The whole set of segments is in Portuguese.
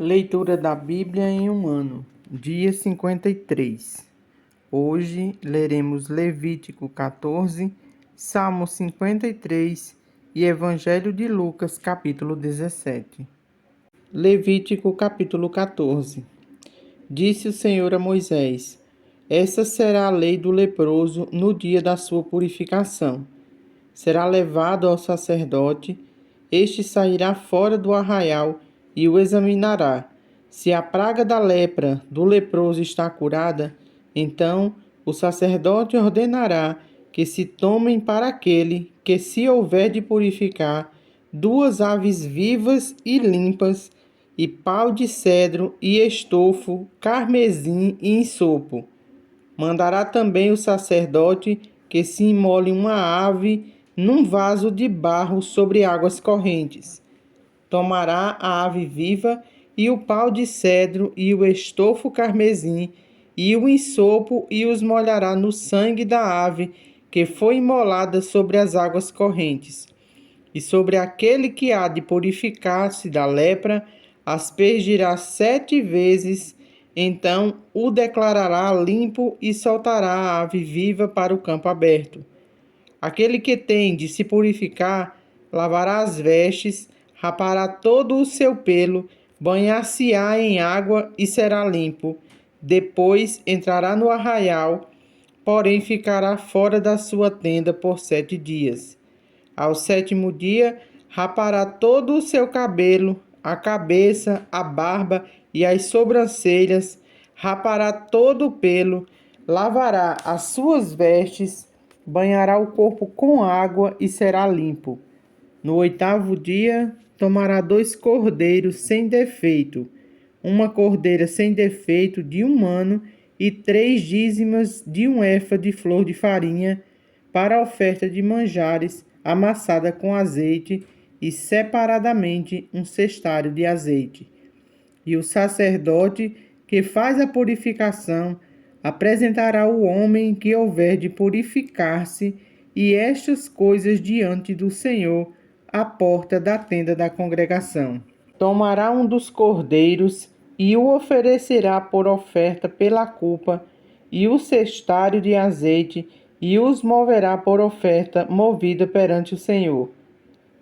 Leitura da Bíblia em um ano, dia 53. Hoje leremos Levítico 14, Salmo 53 e Evangelho de Lucas, capítulo 17. Levítico capítulo 14. Disse o Senhor a Moisés: Essa será a lei do leproso no dia da sua purificação. Será levado ao sacerdote, este sairá fora do arraial e o examinará. Se a praga da lepra do leproso está curada, então o sacerdote ordenará que se tomem para aquele que se houver de purificar 2 aves vivas e limpas, e pau de cedro e estofo, carmesim e ensopo. Mandará também o sacerdote que se imole uma ave num vaso de barro sobre águas correntes. Tomará a ave viva e o pau de cedro e o estofo carmesim e o ensopo e os molhará no sangue da ave que foi imolada sobre as águas correntes. E sobre aquele que há de purificar-se da lepra, aspergirá 7 vezes, então o declarará limpo e soltará a ave viva para o campo aberto. Aquele que tem de se purificar, lavará as vestes, rapará todo o seu pelo, banhar-se-á em água e será limpo. Depois entrará no arraial, porém ficará fora da sua tenda por 7 dias. Ao 7º dia, rapará todo o seu cabelo, a cabeça, a barba e as sobrancelhas, rapará todo o pelo, lavará as suas vestes, banhará o corpo com água e será limpo. No 8º dia, tomará 2 cordeiros sem defeito, uma cordeira sem defeito de 1 ano e 3 dízimas de 1 efa de flor de farinha, para a oferta de manjares amassada com azeite, e separadamente 1 cestário de azeite. E o sacerdote que faz a purificação apresentará o homem que houver de purificar-se, e estas coisas diante do Senhor, à porta da tenda da congregação. Tomará um dos cordeiros e o oferecerá por oferta pela culpa, e o cestário de azeite, e os moverá por oferta movida perante o Senhor.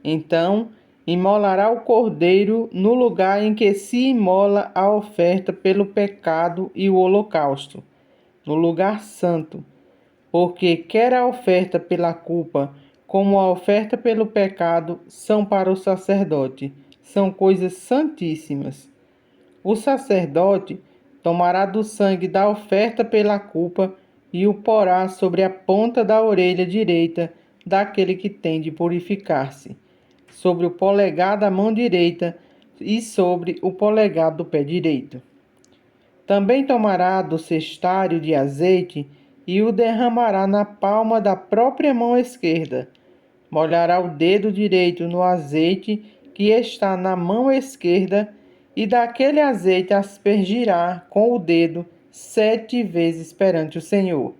Então imolará o cordeiro no lugar em que se imola a oferta pelo pecado e o holocausto, no lugar santo, porque quer a oferta pela culpa como a oferta pelo pecado são para o sacerdote, são coisas santíssimas. O sacerdote tomará do sangue da oferta pela culpa e o porá sobre a ponta da orelha direita daquele que tem de purificar-se, sobre o polegar da mão direita e sobre o polegar do pé direito. Também tomará do cestário de azeite e o derramará na palma da própria mão esquerda. Molhará o dedo direito no azeite que está na mão esquerda, e daquele azeite aspergirá com o dedo 7 vezes perante o Senhor.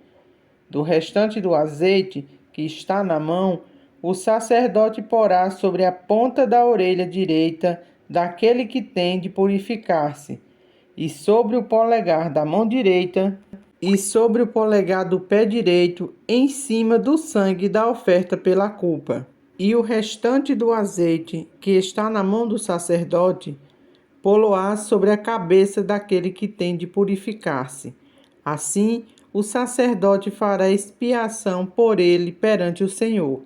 Do restante do azeite que está na mão, o sacerdote porá sobre a ponta da orelha direita daquele que tem de purificar-se, e sobre o polegar da mão direita, e sobre o polegar do pé direito, em cima do sangue da oferta pela culpa. E o restante do azeite que está na mão do sacerdote, pô-lo-á sobre a cabeça daquele que tem de purificar-se. Assim, o sacerdote fará expiação por ele perante o Senhor.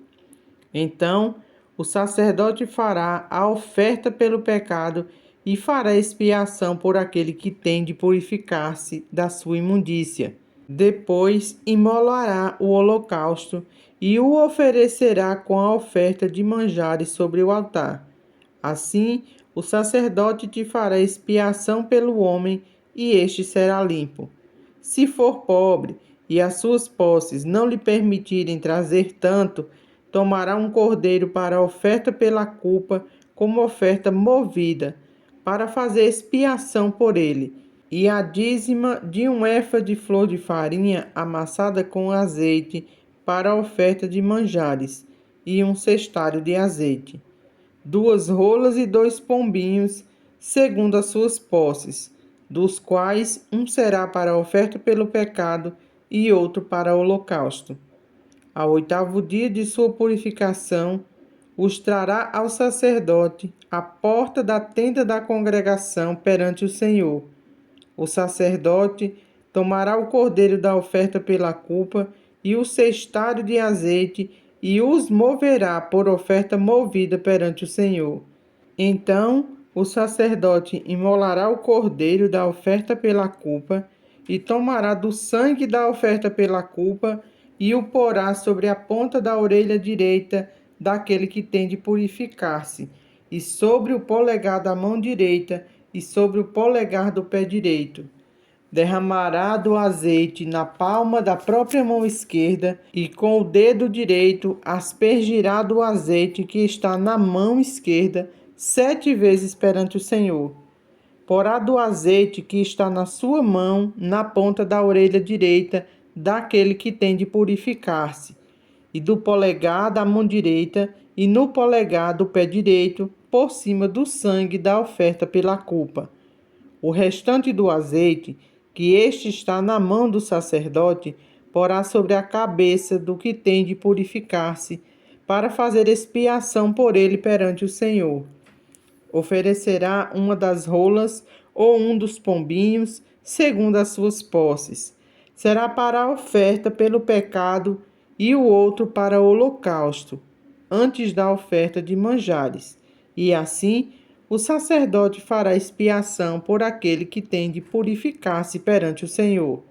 Então, o sacerdote fará a oferta pelo pecado e fará expiação por aquele que tem de purificar-se da sua imundícia. Depois imolará o holocausto e o oferecerá com a oferta de manjares sobre o altar. Assim, o sacerdote te fará expiação pelo homem, e este será limpo. Se for pobre e as suas posses não lhe permitirem trazer tanto, tomará um cordeiro para a oferta pela culpa como oferta movida, para fazer expiação por ele, e a dízima de 1 efa de flor de farinha amassada com azeite para a oferta de manjares, e 1 cestário de azeite. 2 rolas e 2 pombinhos, segundo as suas posses, dos quais um será para a oferta pelo pecado e outro para o holocausto. Ao 8º dia de sua purificação, os trará ao sacerdote à porta da tenda da congregação perante o Senhor. O sacerdote tomará o cordeiro da oferta pela culpa e o cestário de azeite e os moverá por oferta movida perante o Senhor. Então o sacerdote imolará o cordeiro da oferta pela culpa e tomará do sangue da oferta pela culpa e o porá sobre a ponta da orelha direita daquele que tem de purificar-se, e sobre o polegar da mão direita e sobre o polegar do pé direito. Derramará do azeite na palma da própria mão esquerda e com o dedo direito aspergirá do azeite que está na mão esquerda 7 vezes perante o Senhor. Porá do azeite que está na sua mão na ponta da orelha direita daquele que tem de purificar-se, e do polegar da mão direita e no polegar do pé direito, por cima do sangue da oferta pela culpa. O restante do azeite, que este está na mão do sacerdote, porá sobre a cabeça do que tem de purificar-se, para fazer expiação por ele perante o Senhor. Oferecerá uma das rolas ou um dos pombinhos, segundo as suas posses. Será para a oferta pelo pecado e o outro para o holocausto, antes da oferta de manjares. E assim o sacerdote fará expiação por aquele que tem de purificar-se perante o Senhor.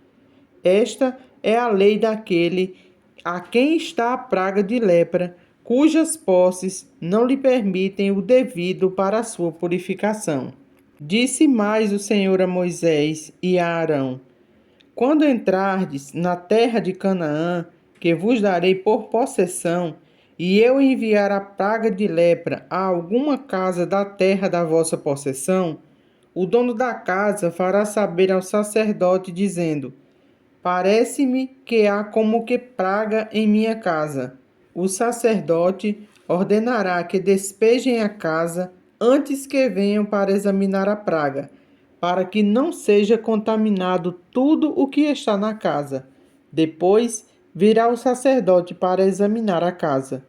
Esta é a lei daquele a quem está a praga de lepra, cujas posses não lhe permitem o devido para a sua purificação. Disse mais o Senhor a Moisés e a Arão: Quando entrardes na terra de Canaã, que vos darei por possessão, e eu enviar a praga de lepra a alguma casa da terra da vossa possessão, o dono da casa fará saber ao sacerdote, dizendo: Parece-me que há como que praga em minha casa. O sacerdote ordenará que despejem a casa antes que venham para examinar a praga, para que não seja contaminado tudo o que está na casa. Depois virá o sacerdote para examinar a casa,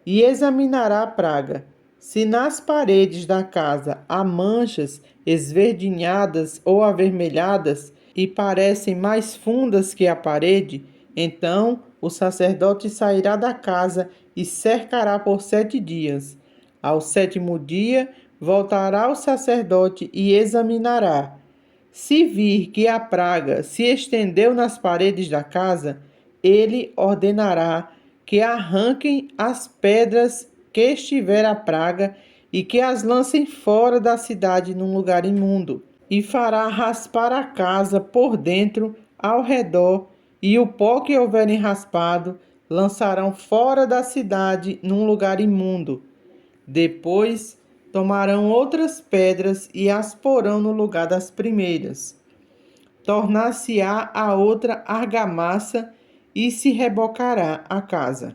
e examinará a praga. Se nas paredes da casa há manchas esverdinhadas ou avermelhadas e parecem mais fundas que a parede, então o sacerdote sairá da casa e cercará por 7 dias. Ao 7º dia, voltará o sacerdote e examinará. Se vir que a praga se estendeu nas paredes da casa, ele ordenará que arranquem as pedras que estiver a praga e que as lancem fora da cidade num lugar imundo, e fará raspar a casa por dentro, ao redor, e o pó que houverem raspado lançarão fora da cidade num lugar imundo. Depois tomarão outras pedras e as porão no lugar das primeiras. Tornar-se-á a outra argamassa e se rebocará a casa.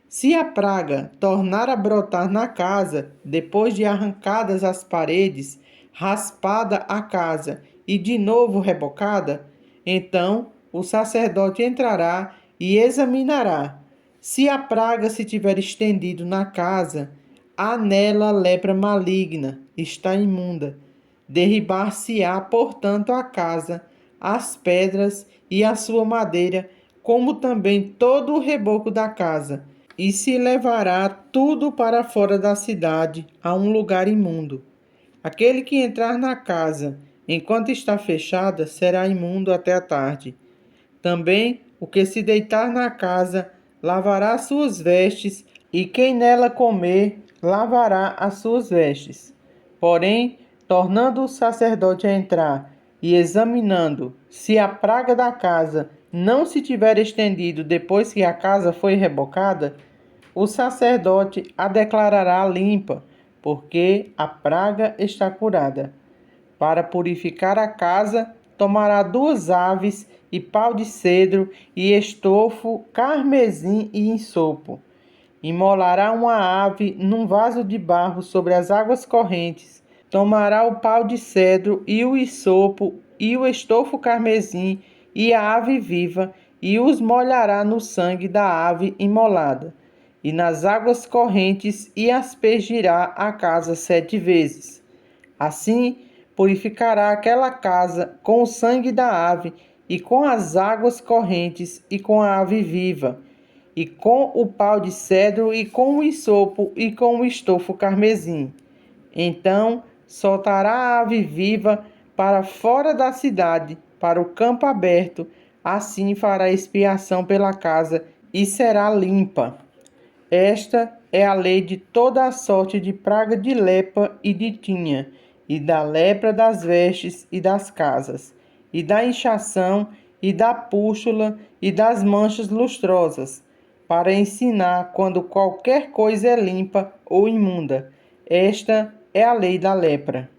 Se a praga tornar a brotar na casa, depois de arrancadas as paredes, raspada a casa e de novo rebocada, então o sacerdote entrará e examinará. Se a praga se tiver estendido na casa, há nela lepra maligna, está imunda. Derribar-se-á, portanto, a casa, as pedras e a sua madeira, como também todo o reboco da casa, e se levará tudo para fora da cidade, a um lugar imundo. Aquele que entrar na casa, enquanto está fechada, será imundo até a tarde. Também o que se deitar na casa, lavará suas vestes, e quem nela comer, lavará as suas vestes. Porém, tornando o sacerdote a entrar e examinando se a praga da casa não se tiver estendido depois que a casa foi rebocada, o sacerdote a declarará limpa, porque a praga está curada. Para purificar a casa, tomará 2 aves e pau de cedro e estofo, carmesim e insopo. Imolará uma ave num vaso de barro sobre as águas correntes, Tomará o pau de cedro e o hisopo e o estofo carmesim e a ave viva e os molhará no sangue da ave imolada e nas águas correntes e aspergirá a casa 7 vezes. Assim purificará aquela casa com o sangue da ave e com as águas correntes e com a ave viva e com o pau de cedro e com o hisopo e com o estofo carmesim. Então soltará a ave viva para fora da cidade, para o campo aberto, assim fará expiação pela casa e será limpa. Esta é a lei de toda a sorte de praga de lepra e de tinha, e da lepra das vestes e das casas, e da inchação, e da pústula, e das manchas lustrosas, para ensinar quando qualquer coisa é limpa ou imunda. Esta é a lei da lepra.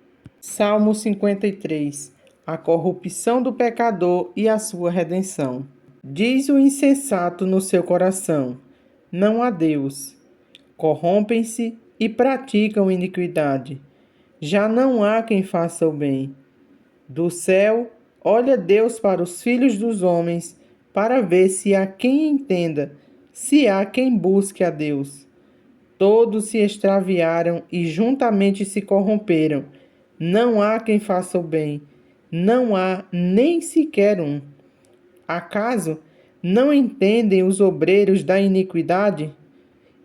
Salmo 53. A corrupção do pecador e a sua redenção. Diz o insensato no seu coração: não há Deus. Corrompem-se e praticam iniquidade. Já não há quem faça o bem. Do céu, olha Deus para os filhos dos homens, para ver se há quem entenda, se há quem busque a Deus. Todos se extraviaram e juntamente se corromperam. Não há quem faça o bem, não há nem sequer um. Acaso não entendem os obreiros da iniquidade?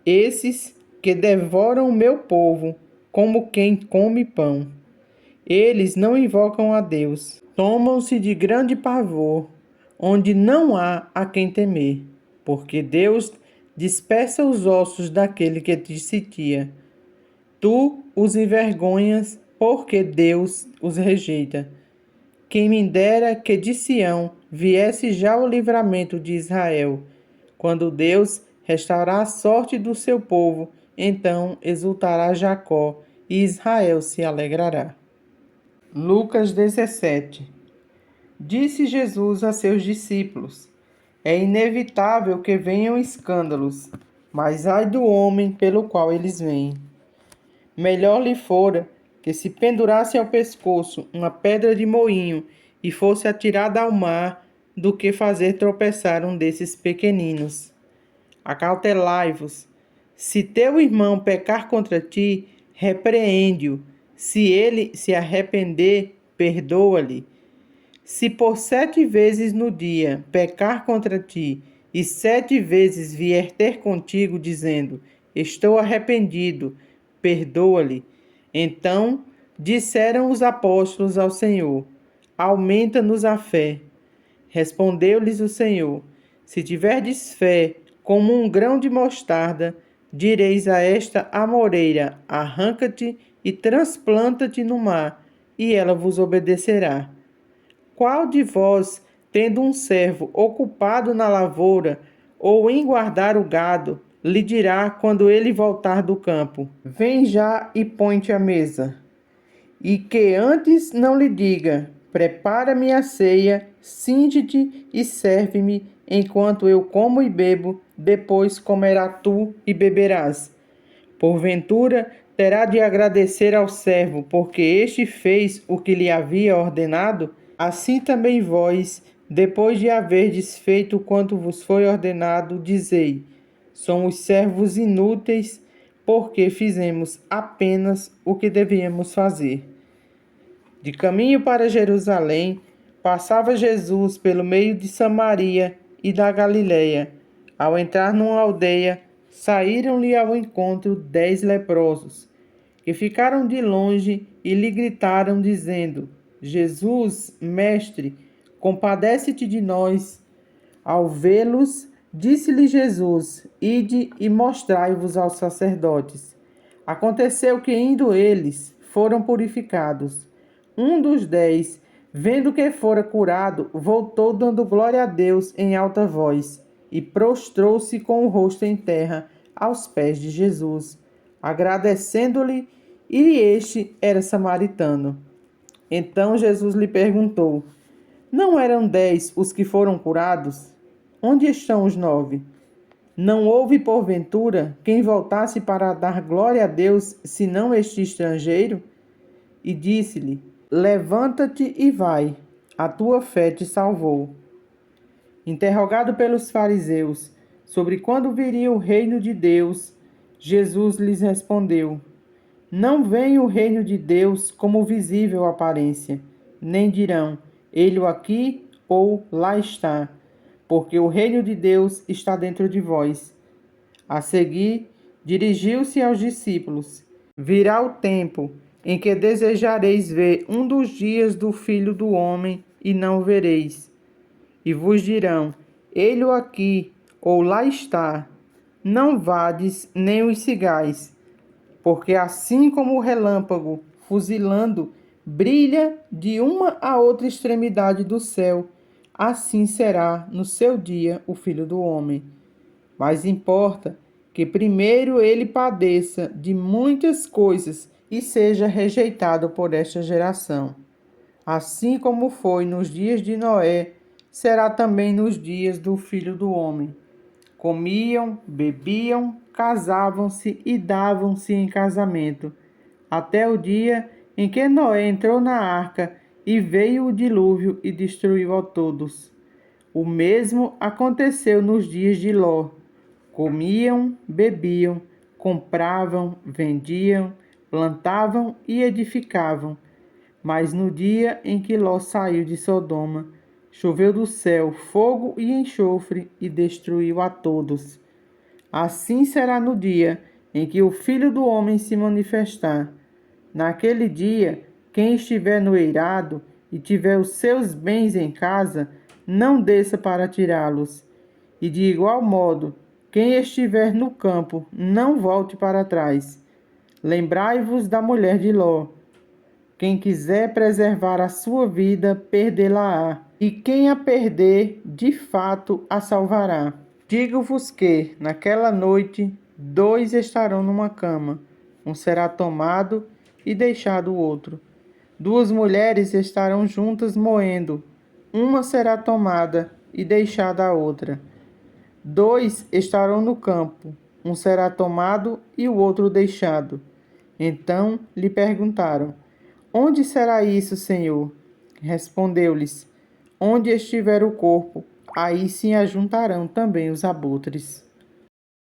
Esses que devoram o meu povo, como quem come pão. Eles não invocam a Deus. Tomam-se de grande pavor, onde não há a quem temer, porque Deus dispersa os ossos daquele que te sitia. Tu os envergonhas, porque Deus os rejeita. Quem me dera que de Sião viesse já o livramento de Israel. Quando Deus restaurar a sorte do seu povo, então exultará Jacó e Israel se alegrará. Lucas 17. Disse Jesus a seus discípulos: é inevitável que venham escândalos, mas ai do homem pelo qual eles vêm. Melhor lhe fora que se pendurasse ao pescoço uma pedra de moinho e fosse atirada ao mar, do que fazer tropeçar um desses pequeninos. Acautelai-vos. Se teu irmão pecar contra ti, repreende-o. Se ele se arrepender, perdoa-lhe. Se por 7 vezes no dia pecar contra ti, e 7 vezes vier ter contigo, dizendo: estou arrependido, perdoa-lhe. Então disseram os apóstolos ao Senhor: aumenta-nos a fé. Respondeu-lhes o Senhor: se tiverdes fé como um grão de mostarda, direis a esta amoreira: arranca-te e transplanta-te no mar, e ela vos obedecerá. Qual de vós, tendo um servo ocupado na lavoura ou em guardar o gado, lhe dirá quando ele voltar do campo: vem já e põe-te à mesa? E que antes não lhe diga: prepara-me a ceia, cinge-te e serve-me, enquanto eu como e bebo, depois comerá tu e beberás. Porventura terá de agradecer ao servo, porque este fez o que lhe havia ordenado? Assim também vós, depois de haverdes feito quanto vos foi ordenado, dizei: somos servos inúteis, porque fizemos apenas o que devíamos fazer. De caminho para Jerusalém, passava Jesus pelo meio de Samaria e da Galileia. Ao entrar numa aldeia, saíram-lhe ao encontro 10 leprosos, que ficaram de longe e lhe gritaram, dizendo: Jesus, mestre, compadece-te de nós. Ao vê-los, disse-lhe Jesus: ide e mostrai-vos aos sacerdotes. Aconteceu que, indo eles, foram purificados. Um dos 10, vendo que fora curado, voltou dando glória a Deus em alta voz, e prostrou-se com o rosto em terra aos pés de Jesus, agradecendo-lhe, e este era samaritano. Então Jesus lhe perguntou: não eram 10 os que foram curados? Onde estão os 9? Não houve, porventura, quem voltasse para dar glória a Deus, senão este estrangeiro? e disse-lhe: Levanta-te e vai, a tua fé te salvou. Interrogado pelos fariseus sobre quando viria o reino de Deus, Jesus lhes respondeu: Não vem o reino de Deus como visível aparência, nem dirão: ele aqui ou lá está, porque o reino de Deus está dentro de vós. A seguir, dirigiu-se aos discípulos: Virá o tempo em que desejareis ver um dos dias do Filho do Homem e não o vereis. E vos dirão: ele aqui ou lá está. Não vades nem os sigais, porque assim como o relâmpago, fuzilando, brilha de uma a outra extremidade do céu, assim será no seu dia o Filho do Homem. Mas importa que primeiro ele padeça de muitas coisas e seja rejeitado por esta geração. Assim como foi nos dias de Noé, será também nos dias do Filho do Homem. Comiam, bebiam, casavam-se e davam-se em casamento, até o dia em que Noé entrou na arca e veio o dilúvio e destruiu a todos. O mesmo aconteceu nos dias de Ló. Comiam, bebiam, compravam, vendiam, plantavam e edificavam. Mas no dia em que Ló saiu de Sodoma, choveu do céu fogo e enxofre e destruiu a todos. Assim será no dia em que o Filho do Homem se manifestar. Naquele dia, quem estiver no eirado e tiver os seus bens em casa, não desça para tirá-los. E de igual modo, quem estiver no campo, não volte para trás. Lembrai-vos da mulher de Ló. Quem quiser preservar a sua vida, perdê-la-á. E quem a perder, de fato a salvará. Digo-vos que, naquela noite, 2 estarão numa cama. Um será tomado e deixado o outro. 2 mulheres estarão juntas moendo. Uma será tomada e deixada a outra. 2 estarão no campo. Um será tomado e o outro deixado. Então lhe perguntaram: Onde será isso, Senhor? Respondeu-lhes: Onde estiver o corpo, aí se ajuntarão também os abutres.